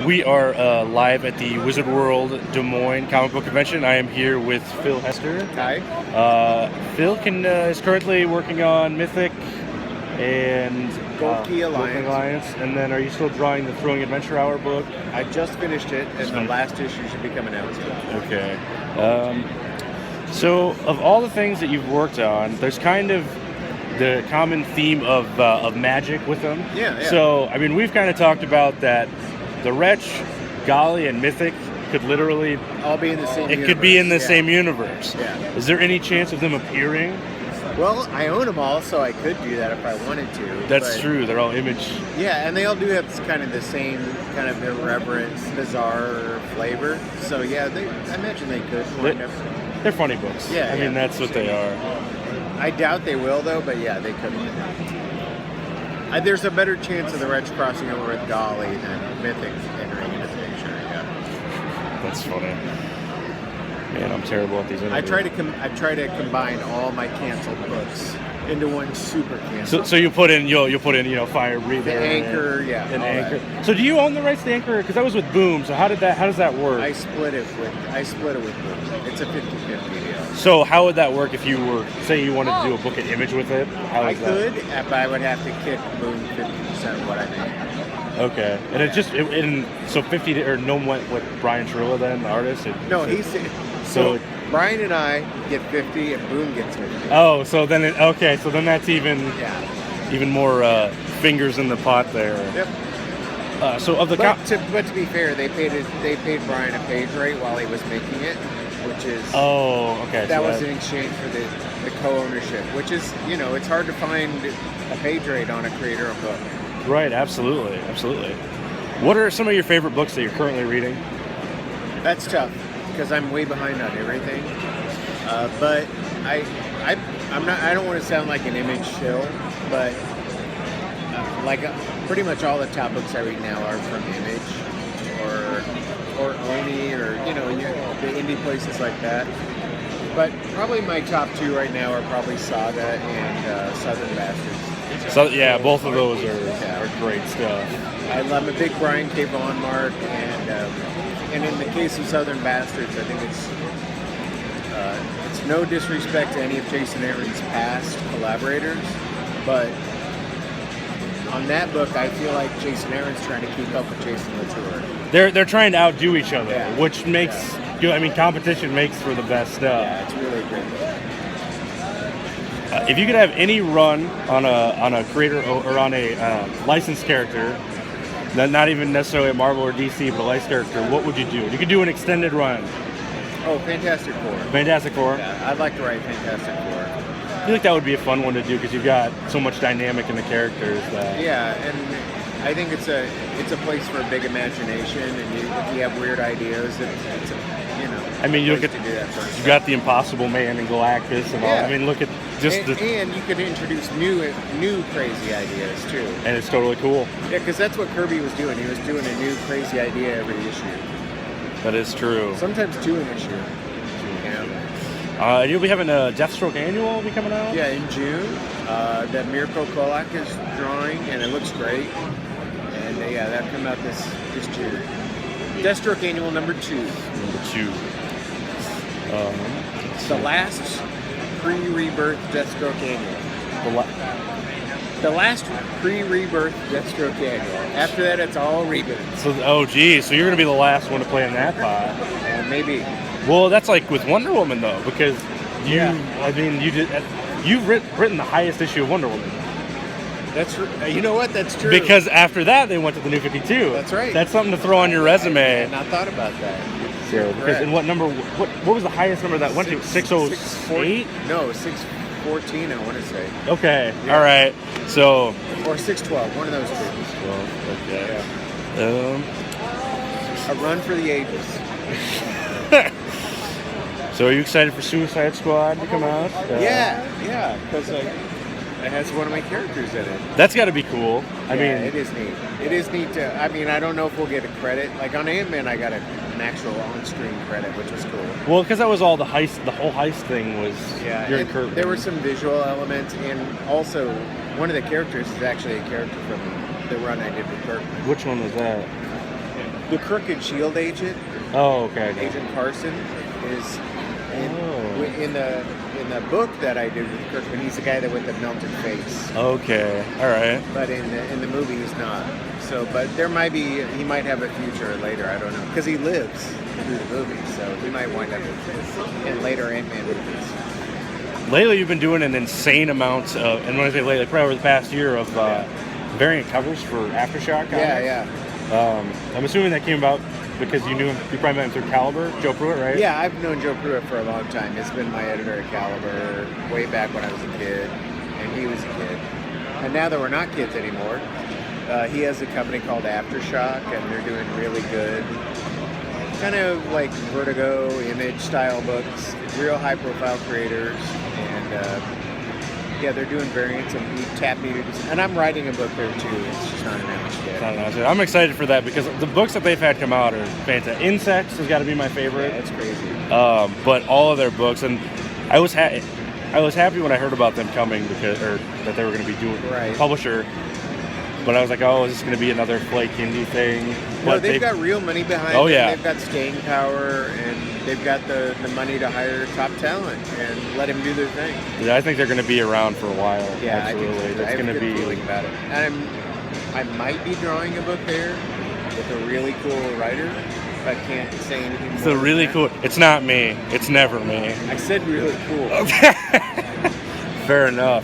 We are live at the Wizard World Des Moines Comic Book Convention. I am here with Phil Hester. Hi. Phil is currently working on Mythic and Gold Key Alliance. And then are you still drawing the Throwing Adventure Hour book? I just finished it, and the last issue should be coming out soon. Okay. So of all the things that you've worked on, there's kind of the common theme of magic with them. Yeah. So, I mean, we've kind of talked about that the Wretch, Golly, and Mythic could literally all be in the same universe. Could be in the same universe. Yeah. Is there any chance of them appearing? Well, I own them all, so I could do that if I wanted to. That's true. They're all image. Yeah, and they all do have kind of the same kind of irreverent, bizarre flavor. So, yeah, I imagine they could. They're funny books. Yeah. I mean, that's what they are. I doubt they will, though, but yeah, they could. There's a better chance of the Wretch crossing over with Golly than Mythic entering into the picture, yeah. That's funny. Man, I'm terrible at these interviews. I try to combine all my canceled books into one super cancel. So you'll put in Fire Breather, the Anchor, and Anchor. So do you own the rights to the Anchor? Because that was with Boom. So how does that work? I split it with Boom. It's a 50-50 deal. So how would that work if you were, say, you wanted to do a book at Image with it? I could, but I would have to kick Boom 50% of what I make. Okay, and so 50 or no what Brian Chirilla then, the artist? So Brian and I get 50 and Boom gets 50. Oh, so then that's even more fingers in the pot there. Yep. So of the but to be fair, they paid Brian a page rate while he was making it, which is that was in exchange for the co-ownership, which is it's hard to find a page rate on a creator-owned book. Right, absolutely. What are some of your favorite books that you're currently reading? That's tough because I'm way behind on everything. But I don't want to sound like an Image shill, but pretty much all the top books I read now are from Image or Oni or the indie places like that. But probably my top two right now are probably Saga and Southern Bastards. So yeah, both of those are great stuff. I'm a big Brian K. Vaughan mark, and in the case of Southern Bastards, I think it's no disrespect to any of Jason Aaron's past collaborators, but on that book, I feel like Jason Aaron's trying to keep up with Jason Latour. They're trying to outdo each other, which makes competition makes for the best stuff. Yeah, it's really great. If you could have any run on a creator or on a licensed character, not even necessarily a Marvel or DC, but a licensed character, what would you do? You could do an extended run. Oh, Fantastic Four. Fantastic Four? Yeah, I'd like to write Fantastic Four. I feel like that would be a fun one to do because you've got so much dynamic in the characters. Yeah, and I think it's a place for a big imagination, and if you have weird ideas, it's I mean, you got the Impossible Man and Galactus and all. I mean, look at and you could introduce new crazy ideas too. And it's totally cool. Yeah, because that's what Kirby was doing. He was doing a new crazy idea every issue. That is true. Sometimes two an issue. You'll be having a Deathstroke annual be coming out? Yeah, in June. That Mirko Kolak is drawing, and it looks great. And that come out this June. Deathstroke annual number 2. The last pre-rebirth Deathstroke annual. The last pre-rebirth Deathstroke annual. After that, it's all rebirth. So you're going to be the last one to play in that pot. Maybe. Well, that's like with Wonder Woman though, because you've written the highest issue of Wonder Woman. That's you know what? That's true. Because after that, they went to the New 52. That's right. That's something to throw on your resume. I had not thought about that. And what number? What was the highest number that went to? 608? No, 614. I want to say. Okay. Yeah. All right. So. Or 612. One of those two. 612. Okay. Yeah. A run for the ages. So are you excited for Suicide Squad to come out? Yeah, because it has one of my characters in it. That's got to be cool. I mean, it is neat. It is neat to. I mean, I don't know if we'll get a credit. Like on Ant-Man, I got an actual on-screen credit, which was cool. Well, because that was all the heist. The whole heist thing was. Yeah, there were some visual elements, and also one of the characters is actually a character from the run I did with Kirkman. Which one was that? the crooked Shield agent, Oh, okay. Agent Carson, is in the book that I did with Kirkman. He's the guy that with the melted face. Okay. All right. But in the movie, he's not. So, but he might have a future later. I don't know, because he lives through the movie, so he might wind up in later Ant-Man movies. Lately, you've been doing an insane amount of, and when I say lately, probably over the past year, of variant covers for Aftershock. Yeah. I'm assuming that came about because you knew him. You probably met him through Caliber, Joe Pruitt, right? Yeah, I've known Joe Pruitt for a long time. He's been my editor at Caliber way back when I was a kid, and he was a kid. And now that we're not kids anymore, he has a company called Aftershock, and they're doing really good, kind of like Vertigo, Image style books, real high profile creators, and yeah, they're doing variants and tap meters. And I'm writing a book there too. It's just not announced yet. I'm excited for that because the books that they've had come out are fantastic. Insects has got to be my favorite. Yeah, it's crazy. But all of their books, and I was happy when I heard about them coming or that they were going to be doing publisher. But I was like, oh, is this going to be another flake indie thing? No, But they've got real money behind Oh, it. yeah. They've got staying power, and they've got the money to hire top talent and let them do their thing. Yeah, I think they're going to be around for a while. Yeah, absolutely. I think so. That's I have going a to good be feeling about it. And I might be drawing a book there with a really cool writer. I can't say anything more. It's a really cool. It's not me. It's never me. I said really cool. Fair enough.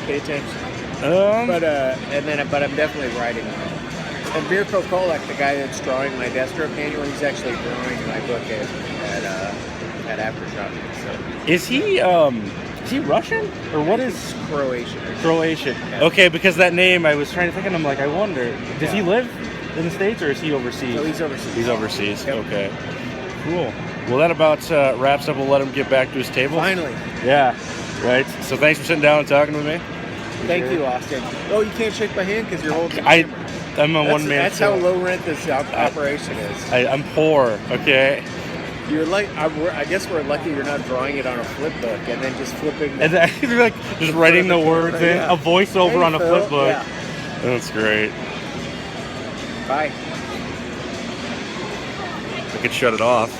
Pay attention. But I'm definitely writing on it. And Mirko Kolek, the guy that's drawing my Deathstroke annual, he's actually drawing my book at Aftershock. So. Is he Russian or what is Croatian? Croatian? Yeah. Okay, because that name I was trying to think, and I'm like, I wonder, does he live in the States or is he overseas? No, he's overseas. He's overseas. Yep. Okay. Cool. Well, that about wraps up. We'll let him get back to his table. Finally. Yeah. Right. So thanks for sitting down and talking with me. Thank you, Austin. Oh, you can't shake my hand because you're holding the camera. I'm a one man. That's how low rent this operation is. I'm poor. Okay. You're like, I guess we're lucky you're not drawing it on a flip book and then just flipping. And then, like just writing the words in, a voiceover on a flip book. Yeah. That's great. Bye. I could shut it off.